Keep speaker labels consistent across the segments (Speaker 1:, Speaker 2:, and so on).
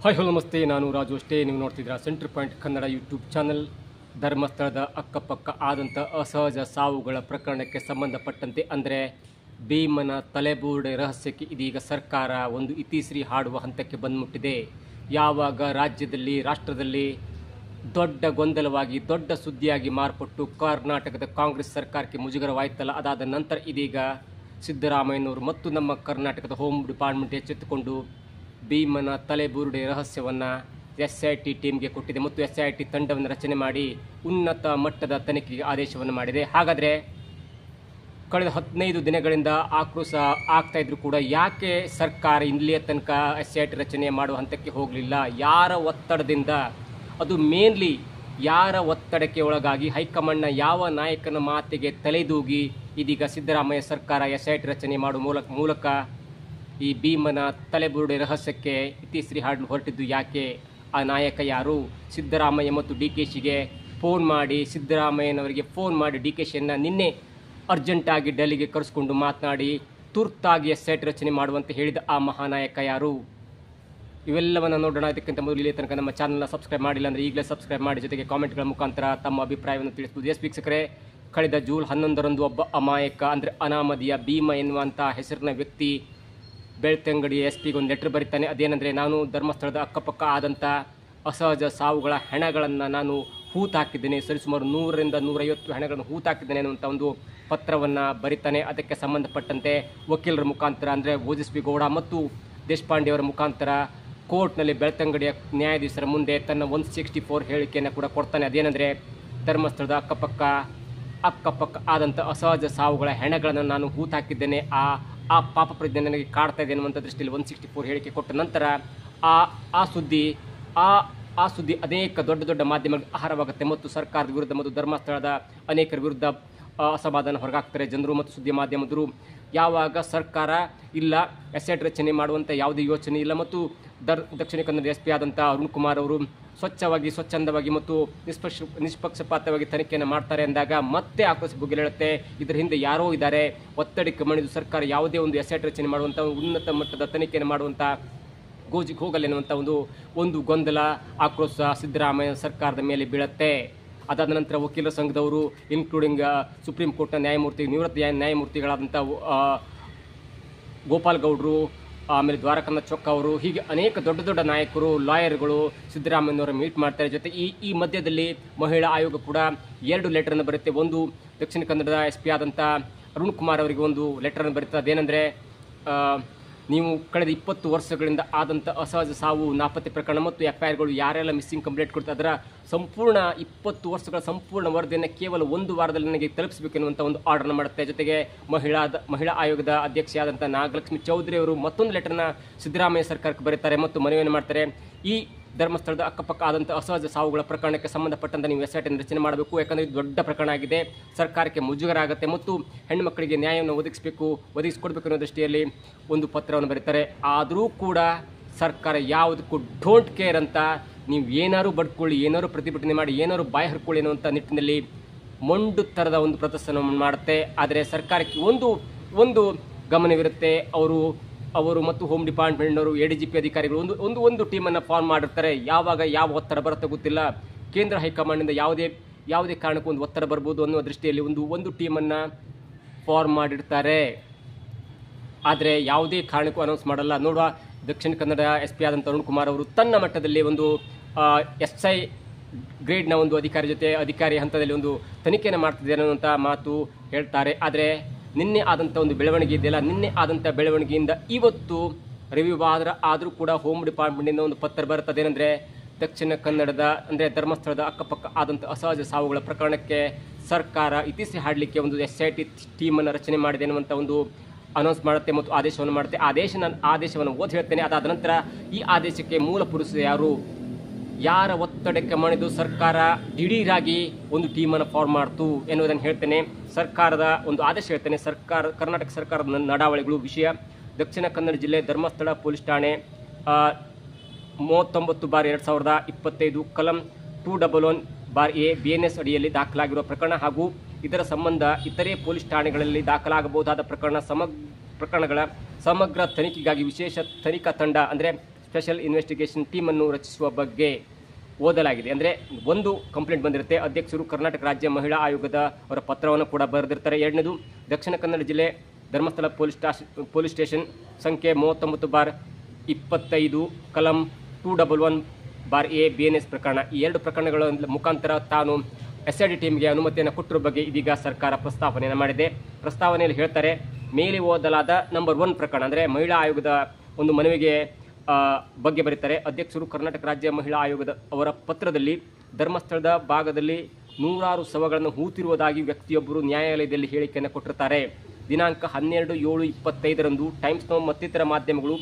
Speaker 1: Hi hello ನಮಸ್ತೆ, ನಾನು ರಾಜು ಅಷ್ಟೇ. ನೀವು ನೋಡ್ತಿದ್ದೀರಾ centre point Kannada YouTube channel. ಧರ್ಮಸ್ಥಳದ ಅಕ್ಕಪಕ್ಕ ಆದಂಥ ಅಸಹಜ ಸಾವುಗಳ ಪ್ರಕರಣಕ್ಕೆ ಸಂಬಂಧಪಟ್ಟಂತೆ ಅಂದರೆ ಭೀಮನ ತಲೆಬುರುಡೆ ರಹಸ್ಯಕ್ಕೆ ಇದೀಗ ಸರ್ಕಾರ ಒಂದು ಇತಿಶ್ರೀ ಹಾಡುವ ಹಂತಕ್ಕೆ ಬಂದ್ಬಿಟ್ಟಿದೆ. ಯಾವಾಗ ರಾಜ್ಯದಲ್ಲಿ ರಾಷ್ಟ್ರದಲ್ಲಿ ದೊಡ್ಡ ಗೊಂದಲವಾಗಿ ದೊಡ್ಡ ಸುದ್ದಿಯಾಗಿ ಮಾರ್ಪಟ್ಟು ಕರ್ನಾಟಕದ ಕಾಂಗ್ರೆಸ್ ಸರ್ಕಾರಕ್ಕೆ ಮುಜುಗರವಾಯ್ತಲ್ಲ, ಅದಾದ ನಂತರ ಇದೀಗ ಸಿದ್ದರಾಮಯ್ಯನವರು ಮತ್ತು ನಮ್ಮ ಕರ್ನಾಟಕದ ಹೋಮ್ ಡಿಪಾರ್ಟ್ಮೆಂಟ್ ಎಚ್ಚೆತ್ತುಕೊಂಡು ಭೀಮನ ತಲೆಬುರುಡೆ ರಹಸ್ಯವನ್ನು SIT ಟೀಮ್ಗೆ ಕೊಟ್ಟಿದೆ ಮತ್ತು SIT ತಂಡವನ್ನು ರಚನೆ ಮಾಡಿ ಉನ್ನತ ಮಟ್ಟದ ತನಿಖೆಗೆ ಆದೇಶವನ್ನು ಮಾಡಿದೆ. ಹಾಗಾದರೆ ಕಳೆದ 15 ದಿನಗಳಿಂದ ಆಕ್ರೋಶ ಆಗ್ತಾ ಇದ್ರು ಕೂಡ ಯಾಕೆ ಸರ್ಕಾರ ಇಲ್ಲಿಯ ತನಕ SIT ರಚನೆ ಮಾಡುವ ಹಂತಕ್ಕೆ ಹೋಗಲಿಲ್ಲ? ಯಾರ ಒತ್ತಡದಿಂದ? ಅದು ಮೇನ್ಲಿ ಯಾರ ಒತ್ತಡಕ್ಕೆ ಒಳಗಾಗಿ ಹೈಕಮಾಂಡ್ನ ಯಾವ ನಾಯಕನ ಮಾತಿಗೆ ತಲೆದೂಗಿ ಇದೀಗ ಸಿದ್ದರಾಮಯ್ಯ ಸರ್ಕಾರ SIT ರಚನೆ ಮಾಡುವ ಮೂಲಕ ಈ ಭೀಮನ ತಲೆಬುರುಡೆ ರಹಸ್ಯಕ್ಕೆ ಇತಿಶ್ರೀ ಹಾಡಲು ಹೊರಟಿದ್ದು ಯಾಕೆ? ಆ ನಾಯಕ ಯಾರು? ಸಿದ್ದರಾಮಯ್ಯ ಮತ್ತು DKಶಿಗೆ ಫೋನ್ ಮಾಡಿ, ಸಿದ್ದರಾಮಯ್ಯನವರಿಗೆ ಫೋನ್ ಮಾಡಿ DKಶಿಯನ್ನು ನಿನ್ನೆ ಅರ್ಜೆಂಟಾಗಿ ಡೆಲ್ಲಿಗೆ ಕರೆಸ್ಕೊಂಡು ಮಾತನಾಡಿ ತುರ್ತಾಗಿ SIT ರಚನೆ ಮಾಡುವಂತೆ ಹೇಳಿದ ಆ ಮಹಾನಾಯಕ ಯಾರು? ಇವೆಲ್ಲವನ್ನು ನೋಡೋಣ. ಇದಕ್ಕಿಂತ ಮೊದಲು ಇಲ್ಲಿ ತನಕ ನಮ್ಮ ಚಾನಲ್ನ ಸಬ್ಸ್ಕ್ರೈಬ್ ಮಾಡಿಲ್ಲ ಅಂದರೆ ಈಗಲೇ ಸಬ್ಸ್ಕ್ರೈಬ್ ಮಾಡಿ, ಜೊತೆಗೆ ಕಾಮೆಂಟ್ಗಳ ಮುಖಾಂತರ ತಮ್ಮ ಅಭಿಪ್ರಾಯವನ್ನು ತಿಳಿಸಬಹುದು. ಎಸ್ ವೀಕ್ಷಕರೇ, ಕಳೆದ ಜೂನ್ 11ರಂದು ಒಬ್ಬ ಅಮಾಯಕ ಅಂದರೆ ಅನಾಮಧೇಯ ಭೀಮ ಎನ್ನುವಂಥ ಹೆಸರಿನ ವ್ಯಕ್ತಿ ಬೆಳ್ತಂಗಡಿಯ SP ಒಂದು ಲೆಟರ್ ಬರೀತಾನೆ. ಅದೇನೆಂದರೆ, ನಾನು ಧರ್ಮಸ್ಥಳದ ಅಕ್ಕಪಕ್ಕ ಆದಂಥ ಅಸಹಜ ಸಾವುಗಳ ಹೆಣಗಳನ್ನು ನಾನು ಹೂತಾಕಿದ್ದೇನೆ, ಸರಿಸುಮಾರು 100ರಿಂದ 150 ಹೆಣಗಳನ್ನು ಹೂತಾಕಿದ್ದೇನೆ ಅನ್ನುವಂಥ ಒಂದು ಪತ್ರವನ್ನು ಬರೀತಾನೆ. ಅದಕ್ಕೆ ಸಂಬಂಧಪಟ್ಟಂತೆ ವಕೀಲರ ಮುಖಾಂತರ ಅಂದರೆ ಓಜಸ್ವಿ ಗೌಡ ಮತ್ತು ದೇಶಪಾಂಡೆಯವರ ಮುಖಾಂತರ ಕೋರ್ಟ್ನಲ್ಲಿ ಬೆಳ್ತಂಗಡಿಯ ನ್ಯಾಯಾಧೀಶರ ಮುಂದೆ ತನ್ನ 164 ಹೇಳಿಕೆಯನ್ನು ಕೂಡ ಕೊಡ್ತಾನೆ. ಅದೇನೆಂದರೆ, ಧರ್ಮಸ್ಥಳದ ಅಕ್ಕಪಕ್ಕ ಆದಂಥ ಅಸಹಜ ಸಾವುಗಳ ಹೆಣಗಳನ್ನು ನಾನು ಹೂತಾಕಿದ್ದೇನೆ, ಆ ಪಾಪ ಪ್ರಜ್ಞೆ ನನಗೆ ಕಾಡ್ತಾ ಇದೆ ಅನ್ನುವಂಥ ದೃಷ್ಟಿಯಲ್ಲಿ 164 ಹೇಳಿಕೆ ಕೊಟ್ಟ ನಂತರ ಆ ಸುದ್ದಿ ಅನೇಕ ದೊಡ್ಡ ಮಾಧ್ಯಮಗಳಿಗೆ ಆಹಾರವಾಗುತ್ತೆ ಮತ್ತು ಸರ್ಕಾರದ ವಿರುದ್ಧ ಮತ್ತು ಧರ್ಮಸ್ಥಳದ ಅನೇಕರ ವಿರುದ್ಧ ಅಸಮಾಧಾನ ಹೊರಗಾಗ್ತಾರೆ ಜನರು ಮತ್ತು ಸುದ್ದಿ ಮಾಧ್ಯಮದರು. ಯಾವಾಗ ಸರ್ಕಾರ ಇಲ್ಲ, SIT ರಚನೆ ಮಾಡುವಂಥ ಯಾವುದೇ ಯೋಚನೆ ಇಲ್ಲ ಮತ್ತು ದಕ್ಷಿಣ ಕನ್ನಡ SP ಆದಂಥ ಅರುಣ್ ಕುಮಾರ್ ಅವರು ಸ್ವಚ್ಛಂದವಾಗಿ ಮತ್ತು ನಿಷ್ಪಕ್ಷಪಾತವಾಗಿ ತನಿಖೆಯನ್ನು ಮಾಡ್ತಾರೆ ಅಂದಾಗ ಮತ್ತೆ ಆಕ್ರೋಶ ಭುಗಿಲೇಳುತ್ತೆ. ಇದರ ಹಿಂದೆ ಯಾರೋ ಇದ್ದಾರೆ, ಒತ್ತಡಕ್ಕೆ ಮಣಿದು ಸರ್ಕಾರ ಯಾವುದೇ ಒಂದು SIT ರಚನೆ ಮಾಡುವಂಥ ಉನ್ನತ ಮಟ್ಟದ ತನಿಖೆಯನ್ನು ಮಾಡುವಂಥ ಗೋಜಿಗೆ ಹೋಗಲ್ಲ ಎನ್ನುವಂಥ ಒಂದು ಗೊಂದಲ, ಆಕ್ರೋಶ ಸಿದ್ದರಾಮಯ್ಯ ಸರ್ಕಾರದ ಮೇಲೆ ಬೀಳುತ್ತೆ. ಅದಾದ ನಂತರ ವಕೀಲರ ಸಂಘದವರು ಇನ್ಕ್ಲೂಡಿಂಗ್ ಸುಪ್ರೀಂ ಕೋರ್ಟ್ನ ನಿವೃತ್ತ ನ್ಯಾಯಮೂರ್ತಿಗಳಾದಂಥ ಗೋಪಾಲ್ ಗೌಡ್ರು, ಆಮೇಲೆ ದ್ವಾರಕನಾಥ್ ಚೊಕ್ಕ ಅವರು, ಹೀಗೆ ಅನೇಕ ದೊಡ್ಡ ನಾಯಕರು, ಲಾಯರ್ಗಳು ಸಿದ್ದರಾಮಯ್ಯನವರ ಮೀಟ್ ಮಾಡ್ತಾರೆ. ಜೊತೆ ಈ ಮಧ್ಯದಲ್ಲಿ ಮಹಿಳಾ ಆಯೋಗ ಕೂಡ 2 ಲೆಟರನ್ನು ಬರುತ್ತೆ. ಒಂದು ದಕ್ಷಿಣ ಕನ್ನಡದ SP ಆದಂಥ ಅರುಣ್ ಕುಮಾರ್ ಅವರಿಗೆ ಒಂದು ಲೆಟರನ್ನು ಬರುತ್ತೆ. ಅದೇನೆಂದರೆ, ನೀವು ಕಳೆದ 20 ವರ್ಷಗಳಿಂದ ಆದಂಥ ಅಸಹಜ ಸಾವು ನಾಪತ್ತೆ ಪ್ರಕರಣ ಮತ್ತು FIRಗಳು ಯಾರೆಲ್ಲ ಮಿಸ್ಸಿಂಗ್ ಕಂಪ್ಲೇಂಟ್ ಕೊಡ್ತಾರೆ ಅದರ ಸಂಪೂರ್ಣ 20 ವರ್ಷಗಳ ಸಂಪೂರ್ಣ ವರದಿಯನ್ನು ಕೇವಲ 1 ವಾರದಲ್ಲಿ ನನಗೆ ತಲುಪಿಸಬೇಕೆನ್ನುವಂಥ ಒಂದು ಆರ್ಡರ್ನ ಮಾಡುತ್ತೆ. ಜೊತೆಗೆ ಮಹಿಳಾ ಆಯೋಗದ ಅಧ್ಯಕ್ಷೆಯಾದಂಥ ನಾಗಲಕ್ಷ್ಮಿ ಚೌಧರಿ ಅವರು ಮತ್ತೊಂದು ಲೆಟರ್ನ ಸಿದ್ದರಾಮಯ್ಯ ಸರ್ಕಾರಕ್ಕೆ ಬರೀತಾರೆ ಮತ್ತು ಮನವಿಯನ್ನು ಮಾಡ್ತಾರೆ. ಈ ಧರ್ಮಸ್ಥಳದ ಅಕ್ಕಪಕ್ಕ ಆದಂಥ ಅಸಹಜ ಸಾವುಗಳ ಪ್ರಕರಣಕ್ಕೆ ಸಂಬಂಧಪಟ್ಟಂತೆ ನೀವು SIT ರಚನೆ ಮಾಡಬೇಕು, ಯಾಕಂದರೆ ಇದು ದೊಡ್ಡ ಪ್ರಕರಣ ಆಗಿದೆ, ಸರ್ಕಾರಕ್ಕೆ ಮುಜುಗರ ಆಗುತ್ತೆ ಮತ್ತು ಹೆಣ್ಣು ಮಕ್ಕಳಿಗೆ ನ್ಯಾಯವನ್ನು ಒದಗಿಸಿಕೊಡ್ಬೇಕು ಅನ್ನೋ ದೃಷ್ಟಿಯಲ್ಲಿ ಒಂದು ಪತ್ರವನ್ನು ಬರೀತಾರೆ. ಆದರೂ ಕೂಡ ಸರ್ಕಾರ ಯಾವುದಕ್ಕೂ ಡೋಂಟ್ ಕೇರ್ ಅಂತ, ನೀವು ಏನಾದ್ರು ಬಡ್ಕೊಳ್ಳಿ, ಏನಾದ್ರು ಪ್ರತಿಭಟನೆ ಮಾಡಿ, ಏನಾದ್ರು ಬಾಯಿ ಹರ್ಕೊಳ್ಳಿ ಅನ್ನುವಂಥ ನಿಟ್ಟಿನಲ್ಲಿ ಮೊಂಡು ಥರದ ಒಂದು ಪ್ರದರ್ಶನವನ್ನು ಮಾಡುತ್ತೆ. ಆದರೆ ಸರ್ಕಾರಕ್ಕೆ ಒಂದು ಗಮನವಿರುತ್ತೆ. ಅವರು ಮತ್ತು ಹೋಮ್ ಡಿಪಾರ್ಟ್ಮೆಂಟ್ನವರು ADGP ಅಧಿಕಾರಿಗಳು ಒಂದು ಟೀಮನ್ನು ಫಾರ್ಮ್ ಮಾಡಿರ್ತಾರೆ. ಯಾವಾಗ ಯಾವ ಒತ್ತಡ ಬರುತ್ತೆ ಗೊತ್ತಿಲ್ಲ, ಕೇಂದ್ರ ಹೈಕಮಾಂಡ್ನಿಂದ ಯಾವುದೇ ಕಾರಣಕ್ಕೂ ಒಂದು ಒತ್ತಡ ಬರ್ಬೋದು ಅನ್ನುವ ದೃಷ್ಟಿಯಲ್ಲಿ ಒಂದು ಟೀಮನ್ನು ಫಾರ್ಮ್ ಮಾಡಿರ್ತಾರೆ. ಆದರೆ ಯಾವುದೇ ಕಾರಣಕ್ಕೂ ಅನೌನ್ಸ್ ಮಾಡಲ್ಲ. ನೋಡುವ, ದಕ್ಷಿಣ ಕನ್ನಡ SP ಆದಂಥ ಅರುಣ್ ಕುಮಾರ್ ಅವರು ತನ್ನ ಮಟ್ಟದಲ್ಲಿ ಒಂದು SI ಗ್ರೇಡ್ನ ಒಂದು ಅಧಿಕಾರಿ ಹಂತದಲ್ಲಿ ಒಂದು ತನಿಖೆಯನ್ನು ಮಾಡ್ತಿದ್ದಾರೆ ಅನ್ನುವಂಥ ಮಾತು ಹೇಳ್ತಾರೆ. ಆದರೆ ನಿನ್ನೆ ಆದಂಥ ಒಂದು ಬೆಳವಣಿಗೆ ಇದೆಯಲ್ಲ, ನಿನ್ನೆ ಆದಂಥ ಬೆಳವಣಿಗೆಯಿಂದ ಇವತ್ತು ರಿವ್ಯೂ ಆದರೂ ಕೂಡ ಹೋಮ್ ಡಿಪಾರ್ಟ್ಮೆಂಟಿಂದ ಒಂದು ಪತ್ರ ಬರುತ್ತದೆ. ಏನಂದರೆ, ದಕ್ಷಿಣ ಕನ್ನಡದ ಅಂದರೆ ಧರ್ಮಸ್ಥಳದ ಅಕ್ಕಪಕ್ಕ ಆದಂಥ ಅಸಹಜ ಸಾವುಗಳ ಪ್ರಕರಣಕ್ಕೆ ಸರ್ಕಾರ ಇತಿಶ್ರೀ ಹಾಡಲಿಕ್ಕೆ ಒಂದು SIT ಟೀಮನ್ನು ರಚನೆ ಮಾಡಿದೆ ಅನ್ನುವಂಥ ಒಂದು ಅನೌನ್ಸ್ ಮಾಡುತ್ತೆ ಮತ್ತು ಆದೇಶವನ್ನು ಮಾಡುತ್ತೆ. ಆದೇಶವನ್ನು ಓದಿ ಹೇಳ್ತೇನೆ. ಅದಾದ ನಂತರ ಈ ಆದೇಶಕ್ಕೆ ಮೂಲ ಪುರುಷರು ಯಾರು, ಯಾರ ಒತ್ತಡಕ್ಕೆ ಮಣಿದು ಸರ್ಕಾರ ದಿಢೀರಾಗಿ ಒಂದು ಟೀಮನ್ನು ಫಾರ್ಮ್ ಮಾಡ್ತು ಎನ್ನುವುದನ್ನು ಹೇಳ್ತೇನೆ. ಸರ್ಕಾರದ ಒಂದು ಆದೇಶ ಹೇಳ್ತೇನೆ. ಕರ್ನಾಟಕ ಸರ್ಕಾರದ ನಡಾವಳಿಗಳು ವಿಷಯ: ದಕ್ಷಿಣ ಕನ್ನಡ ಜಿಲ್ಲೆ ಧರ್ಮಸ್ಥಳ ಪೊಲೀಸ್ ಠಾಣೆ 39/2025 ಕಲಂ 211/A BNS ಅಡಿಯಲ್ಲಿ ದಾಖಲಾಗಿರುವ ಪ್ರಕರಣ ಹಾಗೂ ಇದರ ಸಂಬಂಧ ಇತರೆ ಪೊಲೀಸ್ ಠಾಣೆಗಳಲ್ಲಿ ದಾಖಲಾಗಬಹುದಾದ ಪ್ರಕರಣಗಳ ಸಮಗ್ರ ತನಿಖೆಗಾಗಿ ವಿಶೇಷ ತನಿಖಾ ತಂಡ ಅಂದರೆ ಸ್ಪೆಷಲ್ ಇನ್ವೆಸ್ಟಿಗೇಷನ್ ಟೀಮನ್ನು ರಚಿಸುವ ಬಗ್ಗೆ ಓದಲಾಗಿದೆ. ಅಂದರೆ ಒಂದು ಕಂಪ್ಲೇಂಟ್ ಬಂದಿರುತ್ತೆ, ಅಧ್ಯಕ್ಷರು ಕರ್ನಾಟಕ ರಾಜ್ಯ ಮಹಿಳಾ ಆಯೋಗದ ಅವರ ಪತ್ರವನ್ನು ಕೂಡ ಬರೆದಿರ್ತಾರೆ. ಎರಡನೇದು ದಕ್ಷಿಣ ಕನ್ನಡ ಜಿಲ್ಲೆ ಧರ್ಮಸ್ಥಳ ಪೊಲೀಸ್ ಸ್ಟೇಷನ್ ಸಂಖ್ಯೆ 39/25 ಕಲಂ 211/A BNS ಪ್ರಕರಣ. ಈ ಎರಡು ಪ್ರಕರಣಗಳ ಮುಖಾಂತರ ತಾನು SIT ಟೀಮ್ಗೆ ಅನುಮತಿಯನ್ನು ಕೊಟ್ಟಿರುವ ಬಗ್ಗೆ ಇದೀಗ ಸರ್ಕಾರ ಪ್ರಸ್ತಾವನೆಯನ್ನು ಮಾಡಿದೆ. ಪ್ರಸ್ತಾವನೆಯಲ್ಲಿ ಹೇಳ್ತಾರೆ, ಮೇಲೆ ಓದಲಾದ ನಂಬರ್ 1 ಪ್ರಕರಣ ಅಂದರೆ ಮಹಿಳಾ ಆಯೋಗದ ಒಂದು ಮನವಿಗೆ ಬಗ್ಗೆ ಬರೀತಾರೆ. ಅಧ್ಯಕ್ಷರು ಕರ್ನಾಟಕ ರಾಜ್ಯ ಮಹಿಳಾ ಆಯೋಗದ ಅವರ ಪತ್ರದಲ್ಲಿ ಧರ್ಮಸ್ಥಳದ ಭಾಗದಲ್ಲಿ 100 ಶವಗಳನ್ನು ಹೂತಿರುವುದಾಗಿ ವ್ಯಕ್ತಿಯೊಬ್ಬರು ನ್ಯಾಯಾಲಯದಲ್ಲಿ ಹೇಳಿಕೆಯನ್ನು ಕೊಟ್ಟಿರ್ತಾರೆ. ದಿನಾಂಕ 12/7/25 ಟೈಮ್ಸ್ ನೌ ಮತ್ತಿತರ ಮಾಧ್ಯಮಗಳು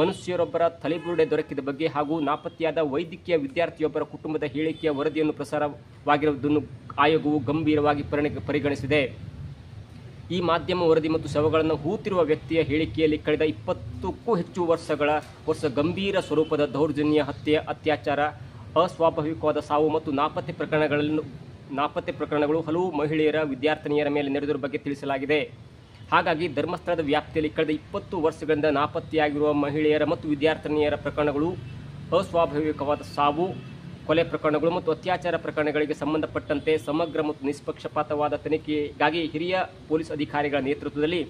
Speaker 1: ಮನುಷ್ಯರೊಬ್ಬರ ತಲೆಬುರುಡೆ ದೊರಕಿದ ಬಗ್ಗೆ ಹಾಗೂ ನಾಪತ್ತೆಯಾದ ವೈದ್ಯಕೀಯ ವಿದ್ಯಾರ್ಥಿಯೊಬ್ಬರ ಕುಟುಂಬದ ಹೇಳಿಕೆಯ ವರದಿಯನ್ನು ಪ್ರಸಾರವಾಗಿರುವುದನ್ನು ಆಯೋಗವು ಗಂಭೀರವಾಗಿ ಪರಿಗಣಿಸಿದೆ. ಈ ಮಾಧ್ಯಮ ವರದಿ ಮತ್ತು ಶವಗಳನ್ನು ಹೂತಿರುವ ವ್ಯಕ್ತಿಯ ಹೇಳಿಕೆಯಲ್ಲಿ ಕಳೆದ 20ಕ್ಕೂ ಹೆಚ್ಚು ವರ್ಷ ಗಂಭೀರ ಸ್ವರೂಪದ ದೌರ್ಜನ್ಯ, ಹತ್ಯೆ, ಅತ್ಯಾಚಾರ, ಅಸ್ವಾಭಾವಿಕವಾದ ಸಾವು ಮತ್ತು ನಾಪತ್ತೆ ಪ್ರಕರಣಗಳು ಹಲವು ಮಹಿಳೆಯರ ವಿದ್ಯಾರ್ಥಿನಿಯರ ಮೇಲೆ ನಡೆದಿರುವ ಬಗ್ಗೆ ತಿಳಿಸಲಾಗಿದೆ. ಹಾಗಾಗಿ ಧರ್ಮಸ್ಥಳದ ವ್ಯಾಪ್ತಿಯಲ್ಲಿ ಕಳೆದ 20 ವರ್ಷಗಳಿಂದ ನಾಪತ್ತೆಯಾಗಿರುವ ಮಹಿಳೆಯರ ಮತ್ತು ವಿದ್ಯಾರ್ಥಿನಿಯರ ಪ್ರಕರಣಗಳು, ಅಸ್ವಾಭಾವಿಕವಾದ ಸಾವು, ಕೊಲೆ ಪ್ರಕರಣಗಳು ಮತ್ತು ಅತ್ಯಾಚಾರ ಪ್ರಕರಣಗಳಿಗೆ ಸಂಬಂಧಪಟ್ಟಂತೆ ಸಮಗ್ರ ಮತ್ತು ನಿಷ್ಪಕ್ಷಪಾತವಾದ ತನಿಖೆಗಾಗಿ ಹಿರಿಯ ಪೊಲೀಸ್ ಅಧಿಕಾರಿಗಳ ನೇತೃತ್ವದಲ್ಲಿ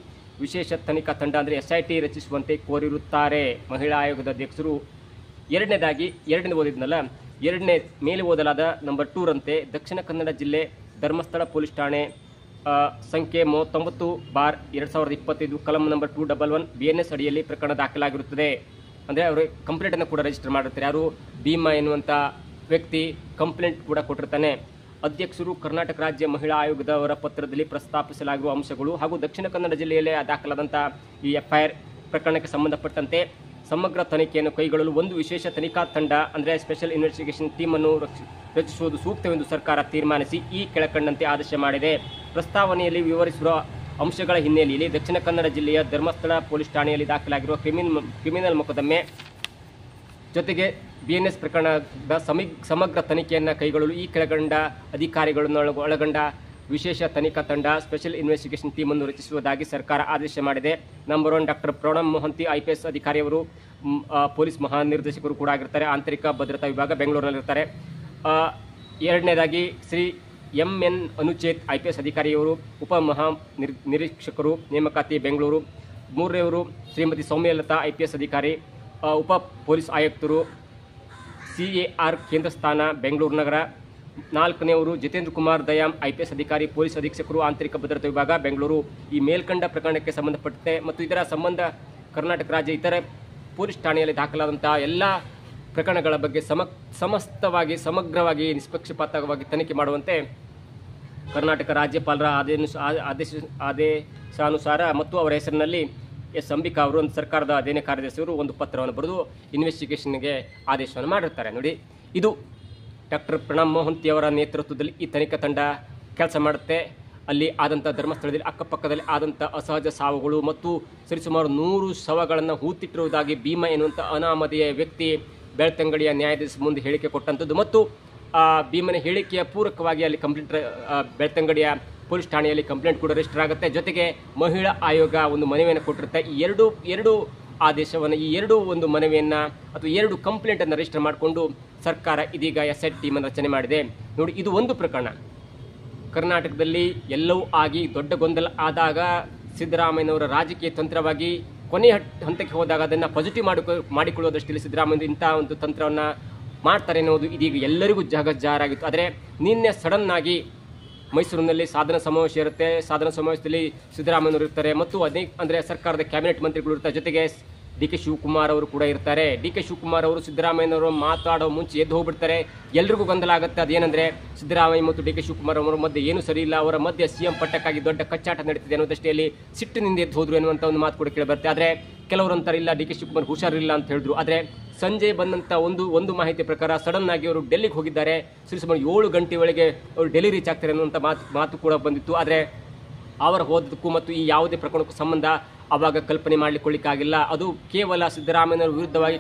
Speaker 1: ವಿಶೇಷ ತನಿಖಾ ತಂಡ ಅಂದರೆ SIT ರಚಿಸುವಂತೆ ಕೋರಿರುತ್ತಾರೆ ಮಹಿಳಾ ಆಯೋಗದ ಅಧ್ಯಕ್ಷರು. ಎರಡನೇ ಮೇಲೆ ಓದಲಾದ ನಂಬರ್ 2 ರಂತೆ ದಕ್ಷಿಣ ಕನ್ನಡ ಜಿಲ್ಲೆ ಧರ್ಮಸ್ಥಳ ಪೊಲೀಸ್ ಠಾಣೆ ಸಂಖ್ಯೆ 39/2025 ಕಲಂ ನಂಬರ್ 211 BNS ಅಡಿಯಲ್ಲಿ ಪ್ರಕರಣ ದಾಖಲಾಗಿರುತ್ತದೆ. ಅಂದರೆ ಅವರು ಕಂಪ್ಲೇಂಟನ್ನು ಕೂಡ ರಿಜಿಸ್ಟರ್ ಮಾಡಿರ್ತಾರೆ. ಯಾರು ಭೀಮಾ ಎನ್ನುವಂಥ ವ್ಯಕ್ತಿ ಕಂಪ್ಲೇಂಟ್ ಕೂಡ ಕೊಟ್ಟಿರ್ತಾನೆ. ಅಧ್ಯಕ್ಷರು ಕರ್ನಾಟಕ ರಾಜ್ಯ ಮಹಿಳಾ ಆಯೋಗದವರ ಪತ್ರದಲ್ಲಿ ಪ್ರಸ್ತಾಪಿಸಲಾಗಿರುವ ಅಂಶಗಳು ಹಾಗೂ ದಕ್ಷಿಣ ಕನ್ನಡ ಜಿಲ್ಲೆಯಲ್ಲೇ ದಾಖಲಾದಂಥ ಈ FIR ಪ್ರಕರಣಕ್ಕೆ ಸಂಬಂಧಪಟ್ಟಂತೆ ಸಮಗ್ರ ತನಿಖೆಯನ್ನು ಕೈಗೊಳ್ಳಲು ಒಂದು ವಿಶೇಷ ತನಿಖಾ ತಂಡ ಅಂದರೆ ಸ್ಪೆಷಲ್ ಇನ್ವೆಸ್ಟಿಗೇಷನ್ ಟೀಮನ್ನು ರಚಿಸುವುದು ಸೂಕ್ತವೆಂದು ಸರ್ಕಾರ ತೀರ್ಮಾನಿಸಿ ಈ ಕೆಳಕಂಡಂತೆ ಆದೇಶ ಮಾಡಿದೆ. ಪ್ರಸ್ತಾವನೆಯಲ್ಲಿ ವಿವರಿಸಿರುವ ಅಂಶಗಳ ಹಿನ್ನೆಲೆಯಲ್ಲಿ ದಕ್ಷಿಣ ಕನ್ನಡ ಜಿಲ್ಲೆಯ ಧರ್ಮಸ್ಥಳ ಪೊಲೀಸ್ ಠಾಣೆಯಲ್ಲಿ ದಾಖಲಾಗಿರುವ ಕ್ರಿಮಿನಲ್ ಮೊಕದ್ದಮೆ ಜೊತೆಗೆ BNS ಪ್ರಕರಣದ ಸಮಗ್ರ ತನಿಖೆಯನ್ನು ಕೈಗೊಳ್ಳಲು ಈ ಕೆಳಗಂಡ ಅಧಿಕಾರಿಗಳನ್ನು ಒಳಗೊಂಡ ವಿಶೇಷ ತನಿಖಾ ತಂಡ ಸ್ಪೆಷಲ್ ಇನ್ವೆಸ್ಟಿಗೇಷನ್ ಟೀಮನ್ನು ರಚಿಸುವುದಾಗಿ ಸರ್ಕಾರ ಆದೇಶ ಮಾಡಿದೆ. Number 1 doctor Pranam Mohanty IPS ಅಧಿಕಾರಿಯವರು ಪೊಲೀಸ್ ಮಹಾನಿರ್ದೇಶಕರು ಕೂಡ ಆಗಿರ್ತಾರೆ. ಆಂತರಿಕ ಭದ್ರತಾ ವಿಭಾಗ ಬೆಂಗಳೂರಿನಲ್ಲಿರ್ತಾರೆ. ಎರಡನೇದಾಗಿ ಶ್ರೀ MN ಅನುಚೇತ್ IPS ಅಧಿಕಾರಿಯವರು ಉಪ ನಿರೀಕ್ಷಕರು ನೇಮಕಾತಿ ಬೆಂಗಳೂರು. ಮೂರನೆಯವರು ಶ್ರೀಮತಿ ಸೌಮ್ಯಲತಾ IPS ಅಧಿಕಾರಿ ಉಪ ಪೊಲೀಸ್ ಆಯುಕ್ತರು CAR ಕೇಂದ್ರ ಸ್ಥಾನ ಬೆಂಗಳೂರು ನಗರ. ನಾಲ್ಕನೆಯವರು ಜಿತೇಂದ್ರ ಕುಮಾರ್ ದಯಾಮ್ IPS ಅಧಿಕಾರಿ ಪೊಲೀಸ್ ಅಧೀಕ್ಷಕರು ಆಂತರಿಕ ಭದ್ರತಾ ವಿಭಾಗ ಬೆಂಗಳೂರು. ಈ ಮೇಲ್ಕಂಡ ಪ್ರಕರಣಕ್ಕೆ ಸಂಬಂಧಪಟ್ಟಂತೆ ಮತ್ತು ಇದರ ಸಂಬಂಧ ಕರ್ನಾಟಕ ರಾಜ್ಯ ಇತರ ಪೊಲೀಸ್ ಠಾಣೆಯಲ್ಲಿ ದಾಖಲಾದಂತಹ ಎಲ್ಲ ಪ್ರಕರಣಗಳ ಬಗ್ಗೆ ಸಮಗ್ರವಾಗಿ ನಿಷ್ಪಕ್ಷಪಾತವಾಗಿ ತನಿಖೆ ಮಾಡುವಂತೆ ಕರ್ನಾಟಕ ರಾಜ್ಯಪಾಲರ ಆದೇಶಾನುಸಾರ ಮತ್ತು ಅವರ ಹೆಸರಿನಲ್ಲಿ S. ಅಂಬಿಕಾ ಅವರು ಒಂದು ಸರ್ಕಾರದ ಅಧ್ಯಯನ ಕಾರ್ಯದರ್ಶಿಯವರು ಒಂದು ಪತ್ರವನ್ನು ಬರೆದು ಇನ್ವೆಸ್ಟಿಗೇಷನ್ಗೆ ಆದೇಶವನ್ನು ಮಾಡಿರ್ತಾರೆ. ನೋಡಿ, ಇದು ಡಾಕ್ಟರ್ ಪ್ರಣಮ್ ಮೊಹಂತಿ ಅವರ ನೇತೃತ್ವದಲ್ಲಿ ಈ ತನಿಖಾ ತಂಡ ಕೆಲಸ ಮಾಡುತ್ತೆ. ಅಲ್ಲಿ ಆದಂಥ ಧರ್ಮಸ್ಥಳದಲ್ಲಿ ಅಕ್ಕಪಕ್ಕದಲ್ಲಿ ಆದಂಥ ಅಸಹಜ ಸಾವುಗಳು ಮತ್ತು ಸರಿಸುಮಾರು 100 ಶವಗಳನ್ನು ಹೂತಿಟ್ಟಿರುವುದಾಗಿ ಭೀಮಾ ಎನ್ನುವಂಥ ಅನಾಮಧೇಯ ವ್ಯಕ್ತಿ ಬೆಳ್ತಂಗಡಿಯ ನ್ಯಾಯಾಧೀಶ ಮುಂದೆ ಹೇಳಿಕೆ ಕೊಟ್ಟಂಥದ್ದು ಮತ್ತು ಭೀಮನ ಹೇಳಿಕೆಯ ಪೂರಕವಾಗಿ ಅಲ್ಲಿ ಬೆಳ್ತಂಗಡಿಯ ಪೊಲೀಸ್ ಠಾಣೆಯಲ್ಲಿ ಕಂಪ್ಲೇಂಟ್ ಕೂಡ ರಿಜಿಸ್ಟರ್ ಆಗುತ್ತೆ. ಜೊತೆಗೆ ಮಹಿಳಾ ಆಯೋಗ ಒಂದು ಮನವಿಯನ್ನು ಕೊಟ್ಟಿರುತ್ತೆ. ಈ ಎರಡು ಆದೇಶವನ್ನು ಈ ಒಂದು ಮನವಿಯನ್ನು ಅಥವಾ 2 ಕಂಪ್ಲೇಂಟನ್ನು ರಿಜಿಸ್ಟರ್ ಮಾಡಿಕೊಂಡು ಸರ್ಕಾರ ಇದೀಗ SIT ಟೀಮನ್ನು ರಚನೆ ಮಾಡಿದೆ. ನೋಡಿ, ಇದು ಒಂದು ಪ್ರಕರಣ. ಕರ್ನಾಟಕದಲ್ಲಿ ಎಲ್ಲವೂ ಆಗಿ ದೊಡ್ಡ ಗೊಂದಲ ಆದಾಗ ಸಿದ್ದರಾಮಯ್ಯನವರ ರಾಜಕೀಯ ತಂತ್ರವಾಗಿ ಕೊನೆಯ ಹಂತಕ್ಕೆ ಹೋದಾಗ ಅದನ್ನು ಪಾಸಿಟಿವ್ ಮಾಡಿಕೊಳ್ಳುವ ದೃಷ್ಟಿಯಲ್ಲಿ ಸಿದ್ದರಾಮಯ್ಯ ಇಂಥ ಒಂದು ತಂತ್ರವನ್ನು ಮಾಡ್ತಾರೆ ಅನ್ನೋದು ಇದೀಗ ಎಲ್ಲರಿಗೂ ಜಗಜ್ಜಾರಾಗಿತ್ತು. ಆದರೆ ನಿನ್ನೆ ಸಡನ್ ಆಗಿ ಮೈಸೂರಿನಲ್ಲಿ ಸಾಧನ ಸಮಾವೇಶ ಇರುತ್ತೆ. ಸಾಧನ ಸಮಾವೇಶದಲ್ಲಿ ಸಿದ್ದರಾಮಯ್ಯನವರು ಇರ್ತಾರೆ ಮತ್ತು ಅಂದರೆ ಸರ್ಕಾರದ ಕ್ಯಾಬಿನೆಟ್ ಮಂತ್ರಿಗಳು ಇರ್ತಾರೆ. ಜೊತೆಗೆ DK ಶಿವಕುಮಾರ್ ಅವರು ಕೂಡ ಇರ್ತಾರೆ. DK ಶಿವಕುಮಾರ್ ಅವರು ಸಿದ್ದರಾಮಯ್ಯನವರು ಮಾತಾಡೋ ಮುಂಚೆ ಎದ್ದು ಹೋಗ್ಬಿಡ್ತಾರೆ. ಎಲ್ರಿಗೂ ಗೊಂದಲ ಆಗುತ್ತೆ. ಅದೇನೆಂದರೆ ಸಿದ್ದರಾಮಯ್ಯ ಮತ್ತು DK ಶಿವಕುಮಾರ್ ಅವರ ಮಧ್ಯೆ ಏನು ಸರಿ ಇಲ್ಲ, ಅವರ ಮಧ್ಯೆ CM ಪಟ್ಟಕ್ಕಾಗಿ ದೊಡ್ಡ ಕಚ್ಚಾಟ ನಡೀತಿದೆ ಅನ್ನೋ ದೃಷ್ಟಿಯಲ್ಲಿ ಸಿಟ್ಟಿನಿಂದ ಎದ್ದು ಹೋದ್ರು ಎನ್ನುವಂಥ ಒಂದು ಮಾತು ಕೂಡ ಕೇಳಿ ಬರುತ್ತೆ. ಆದರೆ ಕೆಲವರು ಅಂತಾರೆ ಇಲ್ಲ, DK ಶಿವಕುಮಾರ್ ಹುಷಾರಿಲ್ಲ ಅಂತ ಹೇಳಿದ್ರು. ಆದರೆ ಸಂಜೆ ಬಂದಂಥ ಒಂದು ಮಾಹಿತಿ ಪ್ರಕಾರ ಸಡನ್ ಆಗಿ ಅವರು ಡೆಲ್ಲಿಗೆ ಹೋಗಿದ್ದಾರೆ. ಸುಮಾರು 7 ಗಂಟೆ ಒಳಗೆ ಅವರು ಡೆಲ್ಲಿ ರೀಚ್ ಆಗ್ತಾರೆ ಅನ್ನುವಂಥ ಮಾತು ಕೂಡ ಬಂದಿತ್ತು. ಆದರೆ ಅವರ ಹೋದಕ್ಕೂ ಮತ್ತು ಈ ಯಾವುದೇ ಪ್ರಕರಣಕ್ಕೂ ಸಂಬಂಧ ಆವಾಗ ಕಲ್ಪನೆ ಮಾಡಲಿಕ್ಕಾಗಿಲ್ಲ. ಅದು ಕೇವಲ ಸಿದ್ದರಾಮಯ್ಯನವರ ವಿರುದ್ಧವಾಗಿ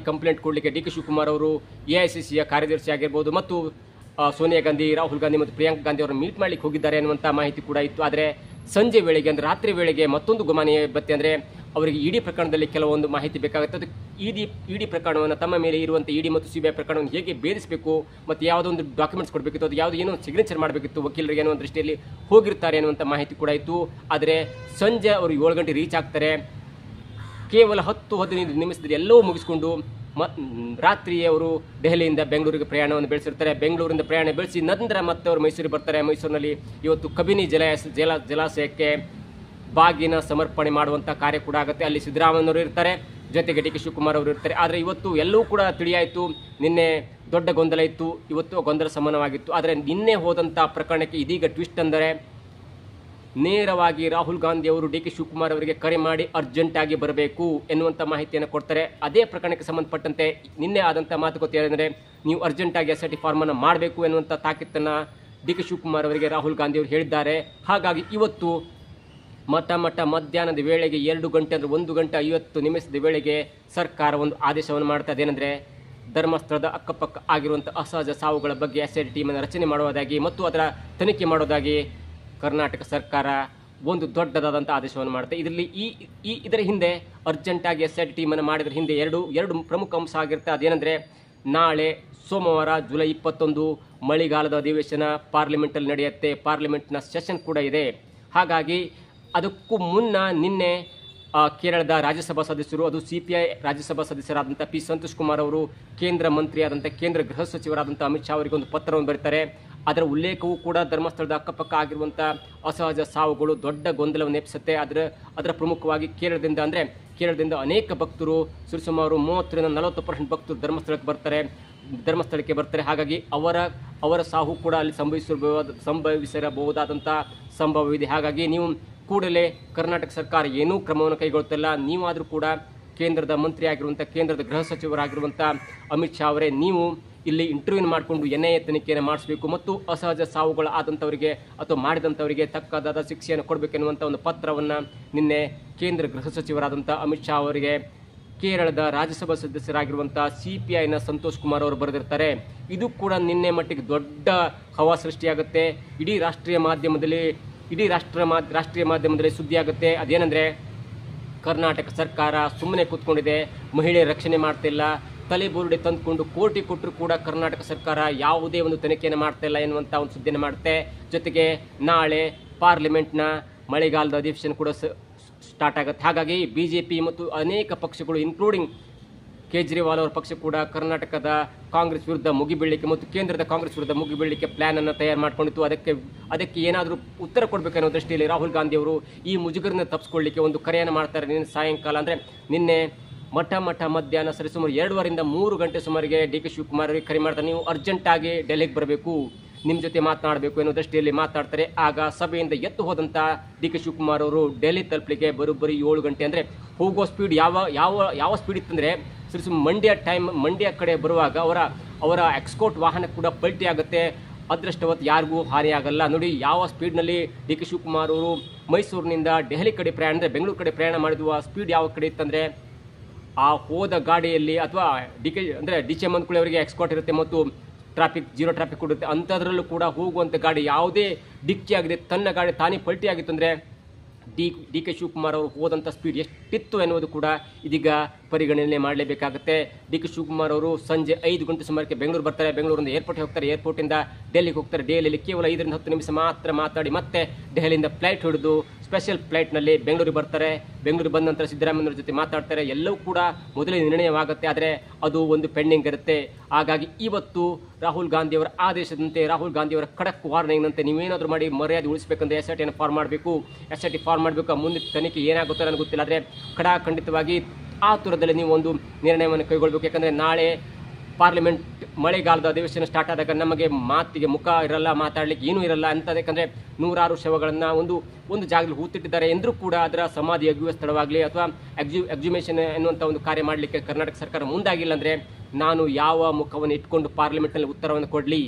Speaker 1: ಕಂಪ್ಲೇಂಟ್ ಕೊಡಲಿಕ್ಕೆ DK ಶಿವಕುಮಾರ್ ಅವರು AICCಯ ಕಾರ್ಯದರ್ಶಿ ಆಗಿರ್ಬೋದು ಮತ್ತು ಸೋನಿಯಾ ಗಾಂಧಿ, ರಾಹುಲ್ ಗಾಂಧಿ ಮತ್ತು ಪ್ರಿಯಾಂಕಾ ಗಾಂಧಿ ಅವರನ್ನು ಮೀಟ್ ಮಾಡಲಿಕ್ಕೆ ಹೋಗಿದ್ದಾರೆ ಅನ್ನುವಂಥ ಮಾಹಿತಿ ಕೂಡ ಇತ್ತು. ಆದರೆ ಸಂಜೆ ವೇಳೆಗೆ ಅಂದರೆ ರಾತ್ರಿ ವೇಳೆಗೆ ಮತ್ತೊಂದು ಗುಮಾನಿ ಬತ್ತೆ. ಅಂದರೆ ಅವರಿಗೆ ಇಡಿ ಪ್ರಕರಣದಲ್ಲಿ ಕೆಲವೊಂದು ಮಾಹಿತಿ ಬೇಕಾಗುತ್ತೆ. ಅದು ಇಡಿ ಪ್ರಕರಣವನ್ನು ತಮ್ಮ ಮೇಲೆ ಇರುವಂಥ ಇಡಿ ಮತ್ತು ಸಿಬಿಐ ಪ್ರಕರಣವನ್ನು ಹೇಗೆ ಭೇದಿಸಬೇಕು ಮತ್ತು ಯಾವುದೋ ಒಂದು ಡಾಕ್ಯುಮೆಂಟ್ಸ್ ಕೊಡಬೇಕಿತ್ತು, ಅದು ಯಾವುದೋ ಏನೋ ಸಿಗ್ನೇಚರ್ ಮಾಡಬೇಕಿತ್ತು ವಕೀಲರಿಗೆ ಅನ್ನೋ ದೃಷ್ಟಿಯಲ್ಲಿ ಹೋಗಿರ್ತಾರೆ ಅನ್ನುವಂಥ ಮಾಹಿತಿ ಕೂಡ ಇತ್ತು. ಆದರೆ ಸಂಜೆ ಅವರು 7 ಗಂಟೆ ರೀಚ್ ಆಗ್ತಾರೆ. ಕೇವಲ 10-15 ನಿಮಿಷದಲ್ಲಿ ಎಲ್ಲವೂ ಮುಗಿಸ್ಕೊಂಡು ರಾತ್ರಿಯೇ ಅವರು ದೆಹಲಿಯಿಂದ ಬೆಂಗಳೂರಿಗೆ ಪ್ರಯಾಣವನ್ನು ಬೆಳೆಸಿರ್ತಾರೆ. ಬೆಂಗಳೂರಿಂದ ಪ್ರಯಾಣ ಬೆಳೆಸಿ ನಂತರ ಮತ್ತೆ ಅವರು ಮೈಸೂರಿಗೆ ಬರ್ತಾರೆ. ಮೈಸೂರಿನಲ್ಲಿ ಇವತ್ತು ಕಬಿನಿ ಜಲಾಶಯಕ್ಕೆ ಬಾಗಿನ ಸಮರ್ಪಣೆ ಮಾಡುವಂಥ ಕಾರ್ಯ ಕೂಡ ಆಗುತ್ತೆ. ಅಲ್ಲಿ ಸಿದ್ದರಾಮಯ್ಯನವರು ಇರ್ತಾರೆ, ಜೊತೆಗೆ ಡಿ ಕೆ ಶಿವಕುಮಾರ್ ಅವರು ಇರ್ತಾರೆ. ಆದರೆ ಇವತ್ತು ಎಲ್ಲವೂ ಕೂಡ ತಿಳಿಯಾಯಿತು. ನಿನ್ನೆ ದೊಡ್ಡ ಗೊಂದಲ ಇತ್ತು, ಇವತ್ತು ಗೊಂದಲ ಸಮಾನವಾಗಿತ್ತು. ಆದರೆ ನಿನ್ನೆ ಹೋದಂಥ ಪ್ರಕರಣಕ್ಕೆ ಇದೀಗ ಟ್ವಿಸ್ಟ್ ಅಂದರೆ ನೇರವಾಗಿ ರಾಹುಲ್ ಗಾಂಧಿ ಅವರು ಡಿ ಕೆ ಶಿವಕುಮಾರ್ ಅವರಿಗೆ ಕರೆ ಮಾಡಿ ಅರ್ಜೆಂಟಾಗಿ ಬರಬೇಕು ಎನ್ನುವಂಥ ಮಾಹಿತಿಯನ್ನು ಕೊಡ್ತಾರೆ. ಅದೇ ಪ್ರಕರಣಕ್ಕೆ ಸಂಬಂಧಪಟ್ಟಂತೆ ನಿನ್ನೆ ಆದಂಥ ಮಾತುಕತೆ ಏನೆಂದರೆ ನೀವು ಅರ್ಜೆಂಟಾಗಿ SIT ಫಾರ್ಮನ್ನು ಮಾಡಬೇಕು ಎನ್ನುವಂಥ ತಾಕೀತನ್ನು ಡಿ ಕೆ ಶಿವಕುಮಾರ್ ಅವರಿಗೆ ರಾಹುಲ್ ಗಾಂಧಿ ಅವರು ಹೇಳಿದ್ದಾರೆ. ಹಾಗಾಗಿ ಇವತ್ತು ಮಧ್ಯಾಹ್ನದ ವೇಳೆಗೆ 2 ಗಂಟೆ ಅಂದರೆ 1 ಗಂಟೆ 50 ನಿಮಿಷದ ವೇಳೆಗೆ ಸರ್ಕಾರ ಒಂದು ಆದೇಶವನ್ನು ಮಾಡ್ತಾ ಅದೇನೆಂದರೆ ಧರ್ಮಸ್ಥಳದ ಅಕ್ಕಪಕ್ಕ ಆಗಿರುವಂಥ ಅಸಹಜ ಸಾವುಗಳ ಬಗ್ಗೆ SIT ಟೀಮನ್ನು ರಚನೆ ಮಾಡುವುದಾಗಿ ಮತ್ತು ಅದರ ತನಿಖೆ ಮಾಡೋದಾಗಿ ಕರ್ನಾಟಕ ಸರ್ಕಾರ ಒಂದು ದೊಡ್ಡದಾದಂಥ ಆದೇಶವನ್ನು ಮಾಡುತ್ತೆ. ಇದರಲ್ಲಿ ಇದರ ಹಿಂದೆ ಅರ್ಜೆಂಟಾಗಿ SIT ಟೀಮನ್ನು ಮಾಡಿದ್ರ ಹಿಂದೆ ಎರಡು ಪ್ರಮುಖ ಅಂಶ ಆಗಿರುತ್ತೆ. ಅದೇನೆಂದರೆ ನಾಳೆ ಸೋಮವಾರ ಜುಲೈ 21 ಮಳೆಗಾಲದ ಅಧಿವೇಶನ ಪಾರ್ಲಿಮೆಂಟಲ್ಲಿ ನಡೆಯುತ್ತೆ. ಪಾರ್ಲಿಮೆಂಟ್ನ ಸೆಷನ್ ಕೂಡ ಇದೆ. ಹಾಗಾಗಿ ಅದಕ್ಕೂ ಮುನ್ನ ನಿನ್ನೆ ಕೇರಳದ ರಾಜ್ಯಸಭಾ ಸದಸ್ಯರು, ಅದು CPI ರಾಜ್ಯಸಭಾ ಸದಸ್ಯರಾದಂಥ P. ಸಂತೋಷ್ ಕುಮಾರ್ ಅವರು ಕೇಂದ್ರ ಮಂತ್ರಿಯಾದಂಥ ಕೇಂದ್ರ ಗೃಹ ಸಚಿವರಾದಂಥ ಅಮಿತ್ ಶಾ ಅವರಿಗೆ ಒಂದು ಪತ್ರವನ್ನು ಬರೀತಾರೆ. ಅದರ ಉಲ್ಲೇಖವೂ ಕೂಡ ಧರ್ಮಸ್ಥಳದ ಅಕ್ಕಪಕ್ಕ ಆಗಿರುವಂಥ ಅಸಹಜ ಸಾವುಗಳು ದೊಡ್ಡ ಗೊಂದಲವನ್ನು ಎಬ್ಬಿಸುತ್ತೆ. ಅದರ ಪ್ರಮುಖವಾಗಿ ಕೇರಳದಿಂದ ಅನೇಕ ಭಕ್ತರು ಸುಮಾರು 30-40% ಭಕ್ತರು ಧರ್ಮಸ್ಥಳಕ್ಕೆ ಬರ್ತಾರೆ. ಹಾಗಾಗಿ ಅವರ ಸಾವು ಕೂಡ ಅಲ್ಲಿ ಸಂಭವಿಸಿರಬಹುದಾದಂಥ ಸಂಭವವಿದೆ. ಹಾಗಾಗಿ ನೀವು ಕೂಡಲೇ ಕರ್ನಾಟಕ ಸರ್ಕಾರ ಏನೂ ಕ್ರಮವನ್ನು ಕೈಗೊಳ್ಳುತ್ತಿಲ್ಲ. ನೀವಾದರೂ ಕೂಡ ಕೇಂದ್ರದ ಮಂತ್ರಿ ಆಗಿರುವಂಥ ಕೇಂದ್ರದ ಗೃಹ ಸಚಿವರಾಗಿರುವಂಥ ಅಮಿತ್ ಶಾ ಅವರೇ ನೀವು ಇಲ್ಲಿ ಇಂಟರ್ವ್ಯೂನ್ ಮಾಡಿಕೊಂಡು NIA ತನಿಖೆಯನ್ನು ಮಾಡಿಸಬೇಕು ಮತ್ತು ಅಸಹಜ ಸಾವುಗಳು ಆದಂಥವರಿಗೆ ಅಥವಾ ಮಾಡಿದಂಥವರಿಗೆ ತಕ್ಕದಾದ ಶಿಕ್ಷೆಯನ್ನು ಕೊಡಬೇಕೆನ್ನುವಂಥ ಒಂದು ಪತ್ರವನ್ನು ನಿನ್ನೆ ಕೇಂದ್ರ ಗೃಹ ಸಚಿವರಾದಂಥ ಅಮಿತ್ ಶಾ ಅವರಿಗೆ ಕೇರಳದ ರಾಜ್ಯಸಭಾ ಸದಸ್ಯರಾಗಿರುವಂಥ CPIನ ಸಂತೋಷ್ ಕುಮಾರ್ ಅವರು ಬರೆದಿರ್ತಾರೆ. ಇದು ಕೂಡ ನಿನ್ನೆ ಮಟ್ಟಿಗೆ ದೊಡ್ಡ ಹವಾ ಸೃಷ್ಟಿಯಾಗುತ್ತೆ. ಇಡೀ ರಾಷ್ಟ್ರೀಯ ಮಾಧ್ಯಮದಲ್ಲಿ ಸುದ್ದಿಯಾಗುತ್ತೆ. ಅದೇನೆಂದರೆ ಕರ್ನಾಟಕ ಸರ್ಕಾರ ಸುಮ್ಮನೆ ಕೂತ್ಕೊಂಡಿದೆ, ಮಹಿಳೆಯರ ರಕ್ಷಣೆ ಮಾಡ್ತಿಲ್ಲ, ತಲೆಬುರುಡೆ ತಂದುಕೊಂಡು ಕೋಟಿ ಕೊಟ್ಟರು ಕೂಡ ಕರ್ನಾಟಕ ಸರ್ಕಾರ ಯಾವುದೇ ಒಂದು ತನಿಖೆಯನ್ನು ಮಾಡ್ತಾ ಇಲ್ಲ ಎನ್ನುವಂಥ ಒಂದು ಸುದ್ದಿಯನ್ನು ಮಾಡುತ್ತೆ. ಜೊತೆಗೆ ನಾಳೆ ಪಾರ್ಲಿಮೆಂಟ್ನ ಮಳೆಗಾಲದ ಅಧಿವೇಶನ ಕೂಡ ಸ್ಟಾರ್ಟ್ ಆಗುತ್ತೆ. ಹಾಗಾಗಿ BJP ಮತ್ತು ಅನೇಕ ಪಕ್ಷಗಳು ಇನ್ಕ್ಲೂಡಿಂಗ್ ಕೇಜ್ರಿವಾಲ್ ಅವರ ಪಕ್ಷ ಕೂಡ ಕರ್ನಾಟಕದ ಕಾಂಗ್ರೆಸ್ ವಿರುದ್ಧ ಮುಗಿಬೀಳಲಿಕ್ಕೆ ಮತ್ತು ಕೇಂದ್ರದ ಕಾಂಗ್ರೆಸ್ ವಿರುದ್ಧ ಮುಗಿಬೀಳಲಿಕ್ಕೆ ಪ್ಲಾನನ್ನು ತಯಾರು ಮಾಡ್ಕೊಂಡಿತ್ತು. ಅದಕ್ಕೆ ಏನಾದರೂ ಉತ್ತರ ಕೊಡಬೇಕನ್ನೋ ದೃಷ್ಟಿಯಲ್ಲಿ ರಾಹುಲ್ ಗಾಂಧಿ ಅವರು ಈ ಮುಜುಗರನ್ನ ತಪ್ಪಿಸ್ಕೊಳ್ಳಿಕ್ಕೆ ಒಂದು ಕರೆಯನ್ನು ಮಾಡ್ತಾರೆ. ನಿನ್ನೆ ಸಾಯಂಕಾಲ ಅಂದರೆ ನಿನ್ನೆ ಮಧ್ಯಾಹ್ನ ಸುಮಾರು 2 ರಿಂದ 3 ಗಂಟೆ ಸುಮಾರಿಗೆ ಡಿ ಕೆ ಶಿವಕುಮಾರ್ ಅವರಿಗೆ ಕರೆ ಮಾಡ್ತಾರೆ. ನೀವು ಅರ್ಜೆಂಟಾಗಿ ಡೆಲ್ಲಿಗೆ ಬರಬೇಕು, ನಿಮ್ಮ ಜೊತೆ ಮಾತನಾಡಬೇಕು ಅನ್ನೋ ದೃಷ್ಟಿಯಲ್ಲಿ ಮಾತಾಡ್ತಾರೆ. ಆಗ ಸಭೆಯಿಂದ ಎದ್ದು ಹೋದಂಥ ಡಿ ಕೆ ಶಿವಕುಮಾರ್ ಅವರು ಡೆಲ್ಲಿ ತಲುಪಲಿಕ್ಕೆ ಬರೋಬ್ಬರಿ 7 ಗಂಟೆ ಅಂದರೆ ಹೋಗೋ ಸ್ಪೀಡ್ ಯಾವ ಸ್ಪೀಡ್ ಇತ್ತಂದರೆ ಮಂಡ್ಯ ಕಡೆ ಬರುವಾಗ ಅವರ ಎಕ್ಸ್ಕೋರ್ಟ್ ವಾಹನ ಕೂಡ ಪಲ್ಟಿ ಆಗುತ್ತೆ. ಅದೃಷ್ಟವತ್ತು ಯಾರಿಗೂ ಹಾನಿಯಾಗಲ್ಲ. ನೋಡಿ ಯಾವ ಸ್ಪೀಡ್ನಲ್ಲಿ ಡಿ ಕೆ ಶಿವಕುಮಾರ್ ಅವರು ಮೈಸೂರಿನಿಂದ ಡೆಹಲಿ ಕಡೆ ಪ್ರಯಾಣ ಅಂದರೆ ಬೆಂಗಳೂರು ಕಡೆ ಪ್ರಯಾಣ ಮಾಡಿರುವ ಸ್ಪೀಡ್ ಯಾವ ಕಡೆ ಇತ್ತಂದರೆ ಆ ಹೋದ ಗಾಡಿಯಲ್ಲಿ ಅಥವಾ ಡಿಚೆ ಮಂದ್ಕುಳಿ ಅವರಿಗೆ ಎಕ್ಸ್ಕೋರ್ಟ್ ಇರುತ್ತೆ ಮತ್ತು ಜೀರೋ ಟ್ರಾಫಿಕ್ ಕೊಡುತ್ತೆ. ಅಂಥದ್ರಲ್ಲೂ ಕೂಡ ಹೋಗುವಂಥ ಗಾಡಿ ಯಾವುದೇ ಡಿಕ್ಕಿ ಆಗಿದೆ, ತನ್ನ ಗಾಡಿ ತಾನೇ ಪಲ್ಟಿ ಆಗಿತ್ತು ಅಂದರೆ ಡಿ ಕೆ ಶಿವಕುಮಾರ್ ಅವರು ಹೋದಂಥ ಸ್ಪೀಡ್ ಎಷ್ಟಿತ್ತು ಎನ್ನುವುದು ಕೂಡ ಇದೀಗ ಪರಿಗಣನೆ ಮಾಡಲೇಬೇಕಾಗುತ್ತೆ. ಡಿ ಕೆ ಶಿವಕುಮಾರ್ ಅವರು ಸಂಜೆ 5 ಗಂಟೆ ಸುಮಾರಕ್ಕೆ ಬೆಂಗಳೂರು ಬರ್ತಾರೆ. ಬೆಂಗಳೂರಿಂದ ಏರ್ಪೋರ್ಟ್ಗೆ ಹೋಗ್ತಾರೆ. ಏರ್ಪೋರ್ಟಿಂದ ಡೆಲ್ಲಿಗೆ ಹೋಗ್ತಾರೆ. ಡೆಲ್ಲಿಯಲ್ಲಿ ಕೇವಲ 5 ರಿಂದ 10 ನಿಮಿಷ ಮಾತ್ರ ಮಾತಾಡಿ ಮತ್ತೆ ದೆಹಲಿಯಿಂದ ಫ್ಲೈಟ್ ಹಿಡಿದು ಸ್ಪೆಷಲ್ ಫ್ಲೈಟ್ನಲ್ಲಿ ಬೆಂಗಳೂರಿಗೆ ಬರ್ತಾರೆ. ಬೆಂಗಳೂರು ಬಂದ ನಂತರ ಸಿದ್ದರಾಮಯ್ಯನವರ ಜೊತೆ ಮಾತಾಡ್ತಾರೆ. ಎಲ್ಲವೂ ಕೂಡ ಮೊದಲೇ ನಿರ್ಣಯವಾಗುತ್ತೆ, ಆದರೆ ಅದು ಒಂದು ಪೆಂಡಿಂಗ್ ಇರುತ್ತೆ. ಹಾಗಾಗಿ ಇವತ್ತು ರಾಹುಲ್ ಗಾಂಧಿಯವರ ಆದೇಶದಂತೆ, ರಾಹುಲ್ ಗಾಂಧಿಯವರ ಖಡಕ್ ವಾರ್ನಿಂಗ್ನಂತೆ ನೀವೇನಾದರೂ ಮಾಡಿ ಮರ್ಯಾದೆ ಉಳಿಸಬೇಕಂದ್ರೆ SIT ಫಾರ್ಮ್ ಮಾಡಬೇಕು. SIT ಫಾರ್ಮ್ ಮಾಡಬೇಕು. ಮುಂದೆ ತನಿಖೆ ಏನಾಗುತ್ತೋ ನನಗೆ ಗೊತ್ತಿಲ್ಲ, ಆದರೆ ಖಂಡಿತವಾಗಿ ಆತುರದಲ್ಲಿ ನೀವು ಒಂದು ನಿರ್ಣಯವನ್ನು ಕೈಗೊಳ್ಳಬೇಕು. ಯಾಕಂದರೆ ನಾಳೆ ಪಾರ್ಲಿಮೆಂಟ್ ಮಳೆಗಾಲದ ಅಧಿವೇಶನ ಸ್ಟಾರ್ಟ್ ಆದಾಗ ನಮಗೆ ಮಾತಿಗೆ ಮುಖ ಇರಲ್ಲ, ಮಾತಾಡಲಿಕ್ಕೆ ಏನೂ ಇರಲ್ಲ ಅಂತ. ಯಾಕಂದರೆ 100 ಶವಗಳನ್ನು ಒಂದು ಜಾಗದಲ್ಲಿ ಹೂತಿಟ್ಟಿದ್ದಾರೆ ಎಂದರೂ ಕೂಡ ಅದರ ಸಮಾಧಿ ಅಗೆಯುವ ಸ್ಥಳವಾಗಲಿ ಅಥವಾ ಎಕ್ಸಿಮೇಷನ್ ಎನ್ನುವಂಥ ಒಂದು ಕಾರ್ಯ ಮಾಡಲಿಕ್ಕೆ ಕರ್ನಾಟಕ ಸರ್ಕಾರ ಮುಂದಾಗಿಲ್ಲ ಅಂದರೆ ನಾನು ಯಾವ ಮುಖವನ್ನು ಇಟ್ಕೊಂಡು ಪಾರ್ಲಿಮೆಂಟ್ನಲ್ಲಿ ಉತ್ತರವನ್ನು ಕೊಡಲಿ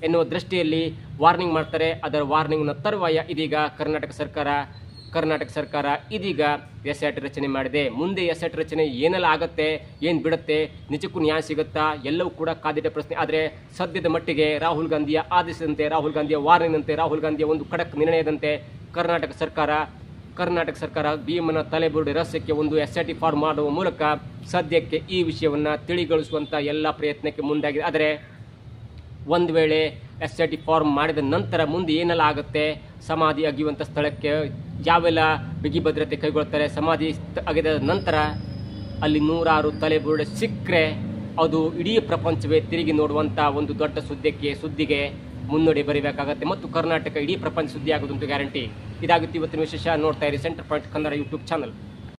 Speaker 1: ಎನ್ನುವ ದೃಷ್ಟಿಯಲ್ಲಿ ವಾರ್ನಿಂಗ್ ಮಾಡ್ತಾರೆ. ಅದರ ವಾರ್ನಿಂಗ್ನ ತರುವಾಯ ಇದೀಗ ಕರ್ನಾಟಕ ಸರ್ಕಾರ ಇದೀಗ SIT ರಚನೆ ಮಾಡಿದೆ. ಮುಂದೆ SIT ರಚನೆ ಏನೆಲ್ಲ ಆಗುತ್ತೆ, ಏನು ಬಿಡುತ್ತೆ, ನಿಜಕ್ಕೂ ನ್ಯಾಯ ಸಿಗುತ್ತಾ, ಎಲ್ಲವೂ ಕೂಡ ಕಾದಿಟ್ಟ ಪ್ರಶ್ನೆ. ಆದರೆ ಸದ್ಯದ ಮಟ್ಟಿಗೆ ರಾಹುಲ್ ಗಾಂಧಿಯ ಆದೇಶದಂತೆ, ರಾಹುಲ್ ಗಾಂಧಿಯ ವಾರ್ನಿಂಗ್ನಂತೆ, ರಾಹುಲ್ ಗಾಂಧಿಯ ಒಂದು ಖಡಕ್ ನಿರ್ಣಯದಂತೆ ಕರ್ನಾಟಕ ಸರ್ಕಾರ ಕರ್ನಾಟಕ ಸರ್ಕಾರ ಭೀಮನ ತಲೆಬುರುಡೆ ರಹಸ್ಯಕ್ಕೆ ಒಂದು SIT ಫಾರ್ಮ್ ಮಾಡುವ ಮೂಲಕ ಸದ್ಯಕ್ಕೆ ಈ ವಿಷಯವನ್ನು ತಿಳಿಗೊಳಿಸುವಂಥ ಎಲ್ಲ ಪ್ರಯತ್ನಕ್ಕೆ ಮುಂದಾಗಿದೆ. ಆದರೆ ಒಂದು ವೇಳೆ SIT ಫಾರ್ಮ್ ಮಾಡಿದ ನಂತರ ಮುಂದೆ ಏನೆಲ್ಲ ಆಗುತ್ತೆ, ಸಮಾಧಿ ಅಗೆಯುವಂಥ ಸ್ಥಳಕ್ಕೆ ಯಾವೆಲ್ಲ ಬಿಗಿ ಭದ್ರತೆ ಕೈಗೊಳ್ತಾರೆ, ಸಮಾಧಿ ಅಗೆದ ನಂತರ ಅಲ್ಲಿ 100 ತಲೆಬುರುಡೆ ಸಿಕ್ಕರೆ ಅದು ಇಡೀ ಪ್ರಪಂಚವೇ ತಿರುಗಿ ನೋಡುವಂಥ ಒಂದು ದೊಡ್ಡ ಸುದ್ದಿಗೆ ಮುನ್ನಡೆ ಬರೀಬೇಕಾಗತ್ತೆ ಮತ್ತು ಕರ್ನಾಟಕ ಇಡೀ ಪ್ರಪಂಚ ಸುದ್ದಿ ಆಗೋದಂತೂ ಗ್ಯಾರಂಟಿ. ಇದಾಗುತ್ತೆ ಇವತ್ತಿನ ವಿಶೇಷ. ನೋಡ್ತಾ ಇರಿ centre point Kannada YouTube channel.